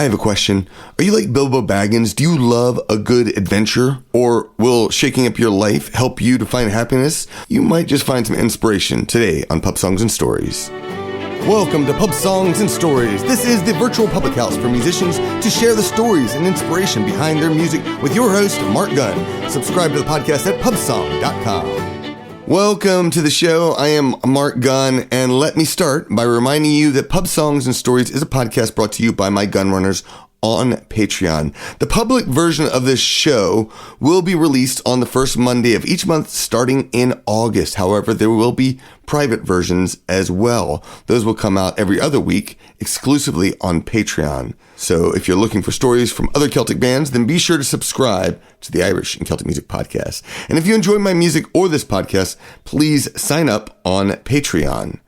I have a question. Are you like Bilbo Baggins? Do you love a good adventure? Or will shaking up your life help you to find happiness? You might just find some inspiration today on Pub Songs and Stories. Welcome to Pub Songs and Stories. This is the virtual public house for musicians to share the stories and inspiration behind their music with your host, Mark Gunn. Subscribe to the podcast at pubsong.com. Welcome to the show. I am Mark Gunn, and let me start by reminding you that Pub Songs and Stories is a podcast brought to you by my gun runners on Patreon. The public version of this show will be released on the first Monday of each month starting in August. However, there will be private versions as well. Those will come out every other week exclusively on Patreon. So if you're looking for stories from other Celtic bands, then be sure to subscribe to the Irish and Celtic Music Podcast. And if you enjoy my music or this podcast, please sign up on Patreon.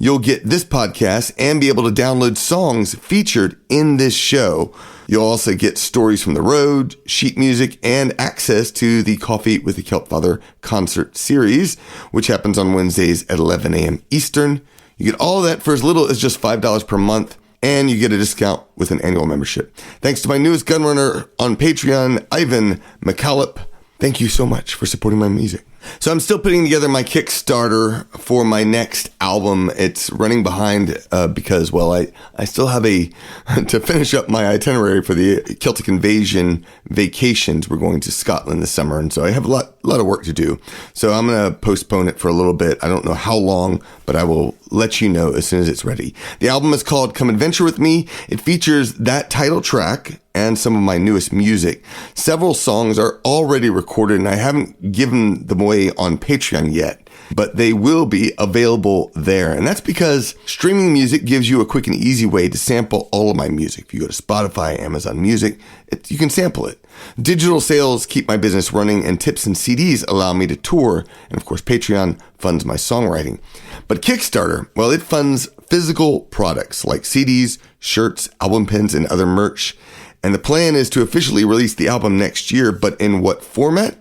You'll get this podcast and be able to download songs featured in this show. You'll also get stories from the road, sheet music, and access to the Coffee with the Celt Father concert series, which happens on Wednesdays at 11 a.m. Eastern. You get all of that for as little as just $5 per month, and you get a discount with an annual membership. Thanks to my newest gunrunner on Patreon, Ivan McCallop. Thank you so much for supporting my music. So I'm still putting together my Kickstarter for my next album. It's running behind because, well, I still have to finish up my itinerary for the Celtic Invasion vacations. We're going to Scotland this summer, and so I have a lot of work to do. So I'm going to postpone it for a little bit. I don't know how long, but I will let you know as soon as it's ready. The album is called Come Adventure With Me. It features that title track and some of my newest music. Several songs are already recorded, and I haven't given them away on Patreon yet, but they will be available there. And that's because streaming music gives you a quick and easy way to sample all of my music. If you go to Spotify, Amazon Music, you can sample it. Digital sales keep my business running, and tips and CDs allow me to tour. And of course, Patreon funds my songwriting. But Kickstarter, well, it funds physical products like CDs, shirts, album pins, and other merch. And the plan is to officially release the album next year, but in what format?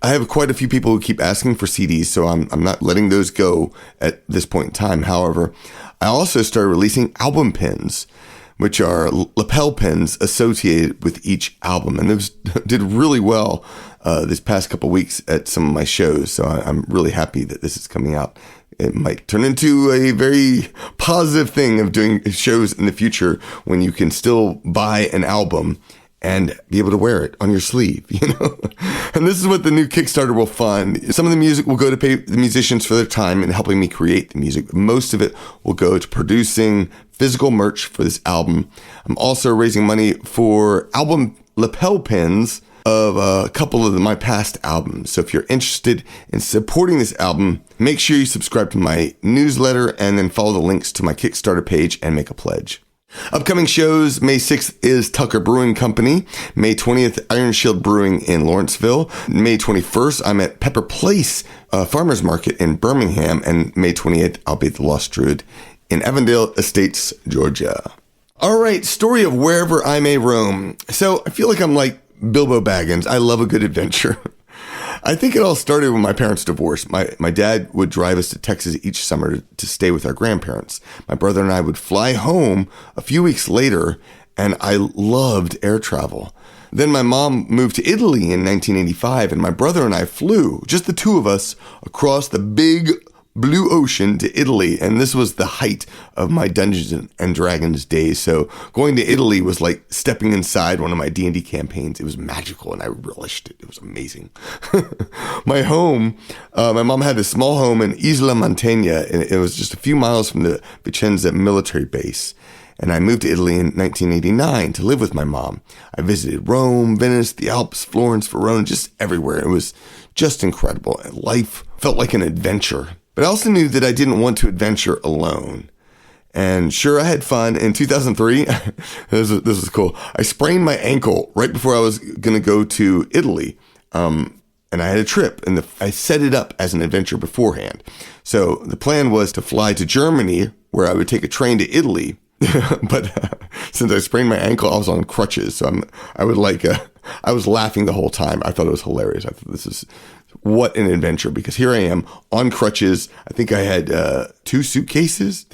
I have quite a few people who keep asking for CDs, so I'm not letting those go at this point in time. However, I also started releasing album pins, which are lapel pins associated with each album. And those did really well this past couple weeks at some of my shows, so I'm really happy that this is coming out. It might turn into a very positive thing of doing shows in the future when you can still buy an album and be able to wear it on your sleeve, And this is what the new Kickstarter will fund. Some of the music will go to pay the musicians for their time in helping me create the music. Most of it will go to producing physical merch for this album. I'm also raising money for album lapel pins of a couple of my past albums. So if you're interested in supporting this album, make sure you subscribe to my newsletter and then follow the links to my Kickstarter page and make a pledge. Upcoming shows: May 6th is Tucker Brewing Company. May 20th, Ironshield Brewing in Lawrenceville. May 21st, I'm at Pepper Place Farmers Market in Birmingham. And May 28th, I'll be at the Lost Druid in Avondale Estates, Georgia. All right, story of wherever I may roam. So I feel like I'm like Bilbo Baggins. I love a good adventure. I think it all started when my parents divorced. My dad would drive us to Texas each summer to stay with our grandparents. My brother and I would fly home a few weeks later, and I loved air travel. Then my mom moved to Italy in 1985, and my brother and I flew, just the two of us, across the big blue ocean to Italy. And this was the height of my Dungeons and Dragons days. So going to Italy was like stepping inside one of my D&D campaigns. It was magical, and I relished it. It was amazing. My home, my mom had a small home in Isla Mantegna, and it was just a few miles from the Vicenza military base. And I moved to Italy in 1989 to live with my mom. I visited Rome, Venice, the Alps, Florence, Verona, just everywhere. It was just incredible. Life felt like an adventure. But I also knew that I didn't want to adventure alone. And sure, I had fun. In 2003, this was cool. I sprained my ankle right before I was going to go to Italy. And I had a trip, and I set it up as an adventure beforehand. So the plan was to fly to Germany, where I would take a train to Italy. But since I sprained my ankle, I was on crutches. So I was laughing the whole time. I thought it was hilarious. I thought this is what an adventure, because here I am on crutches. I think I had two suitcases.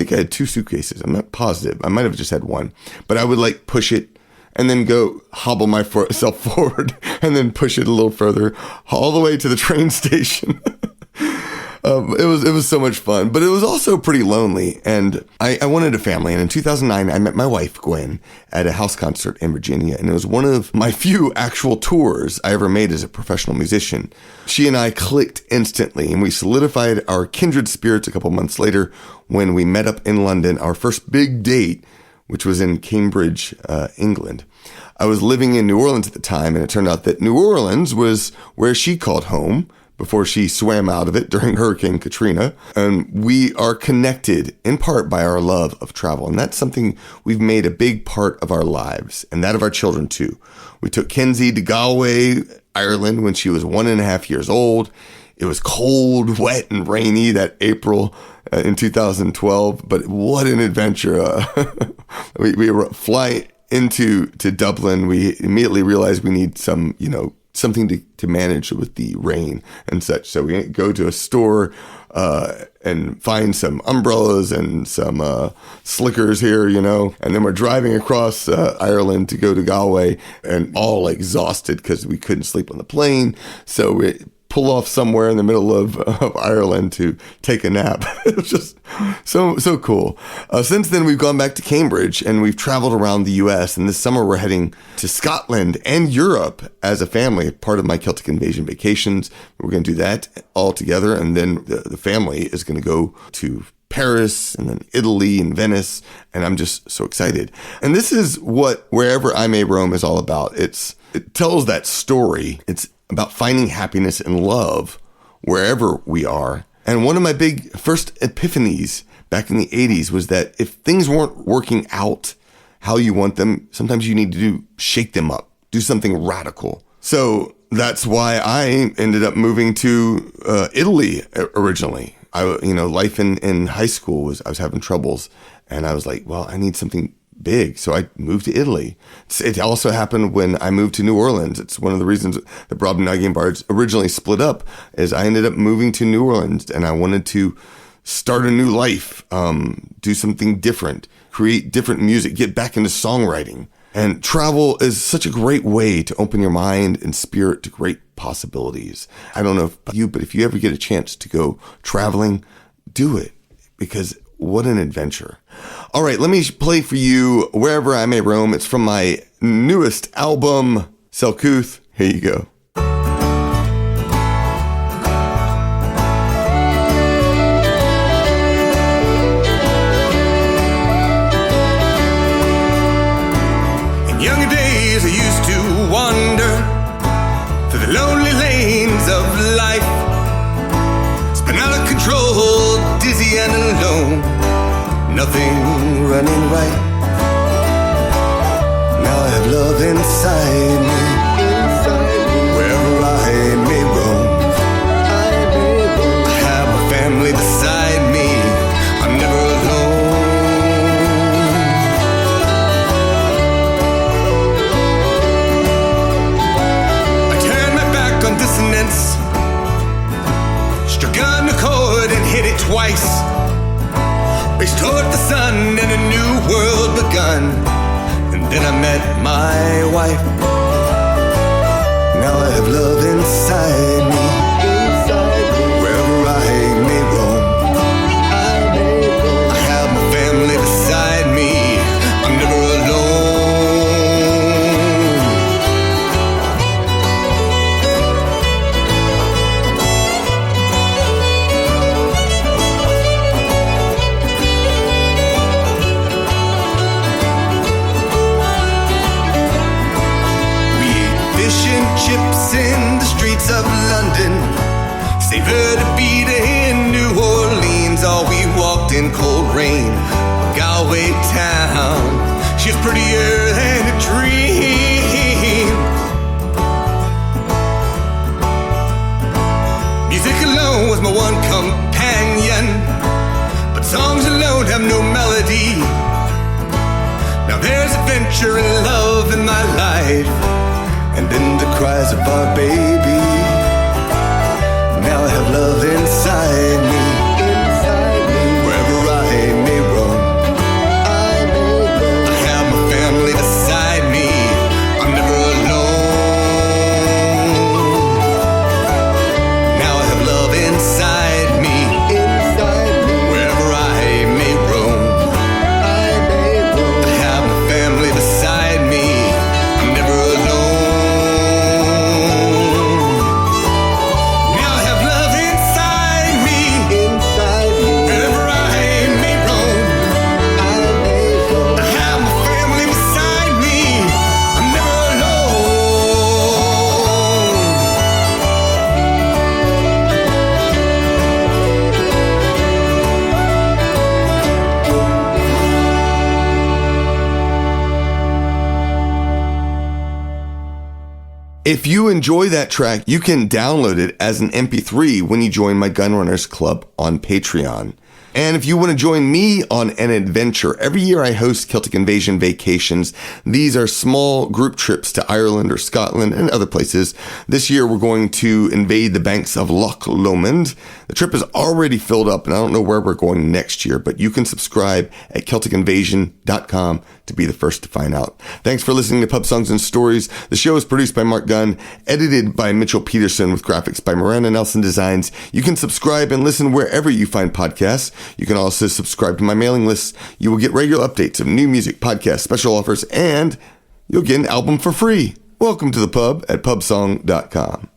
I'm not positive. I might have just had one, but I would push it and then go hobble myself forward and then push it a little further all the way to the train station. It was so much fun, but it was also pretty lonely, and I wanted a family. And in 2009, I met my wife, Gwen, at a house concert in Virginia, and it was one of my few actual tours I ever made as a professional musician. She and I clicked instantly, and we solidified our kindred spirits a couple months later when we met up in London, our first big date, which was in Cambridge, England. I was living in New Orleans at the time, and it turned out that New Orleans was where she called home before she swam out of it during Hurricane Katrina. And we are connected in part by our love of travel. And that's something we've made a big part of our lives and that of our children too. We took Kenzie to Galway, Ireland when she was 1.5 years old. It was cold, wet, and rainy that April in 2012, but what an adventure. We were flying into Dublin. We immediately realized we need some, something to manage with the rain and such. So we go to a store and find some umbrellas and some slickers here, and then we're driving across Ireland to go to Galway, and all exhausted because we couldn't sleep on the plane. So we pull off somewhere in the middle of Ireland to take a nap. It was just so cool. Since then, we've gone back to Cambridge and we've traveled around the U.S. And this summer, we're heading to Scotland and Europe as a family, part of my Celtic Invasion vacations. We're going to do that all together. And then the family is going to go to Paris and then Italy and Venice. And I'm just so excited. And this is what Wherever I May Roam is all about. It tells that story. It's about finding happiness and love wherever we are. And one of my big first epiphanies back in the 80s was that if things weren't working out how you want them, sometimes you need to shake them up, do something radical. So that's why I ended up moving to Italy originally. Life in high school I was having troubles, and I was like, well, I need something big. So I moved to Italy. It also happened when I moved to New Orleans. It's one of the reasons that Brobdingnagian Bards originally split up, is I ended up moving to New Orleans and I wanted to start a new life, do something different, create different music, get back into songwriting. And travel is such a great way to open your mind and spirit to great possibilities. I don't know about you, but if you ever get a chance to go traveling, do it, because what an adventure. All right, let me play for you Wherever I May Roam. It's from my newest album, Selkuth. Here you go. In younger days, I used to wander through the lonely lanes of life, spun out of control, dizzy and alone. Nothing running right. Now I have love inside me. Wherever I may roam, I have a family beside me. I'm never alone. I turned my back on dissonance, struck on the chord and hit it twice. Reached toward the sun and a new world begun. And then I met my wife. Now I have love inside me. Wherever I may roam, I have my family beside me. I'm never alone. Chips in the streets of London, savored a beat in New Orleans. Oh, we walked in cold rain, Galway town. She's prettier than a dream. Music alone was my one companion, but songs alone have no melody. Now there's adventure and love in my life, and then the cries of our baby. Now I have love inside me. Wherever I may roam, I have my family beside me. If you enjoy that track, you can download it as an MP3 when you join my Gunrunners Club on Patreon. And if you want to join me on an adventure, every year I host Celtic Invasion vacations. These are small group trips to Ireland or Scotland and other places. This year we're going to invade the banks of Loch Lomond. The trip is already filled up and I don't know where we're going next year, but you can subscribe at CelticInvasion.com to be the first to find out. Thanks for listening to Pub Songs and Stories. The show is produced by Mark Gunn, edited by Mitchell Peterson with graphics by Miranda Nelson Designs. You can subscribe and listen wherever you find podcasts. You can also subscribe to my mailing list. You will get regular updates of new music, podcasts, special offers, and you'll get an album for free. Welcome to the pub at pubsong.com.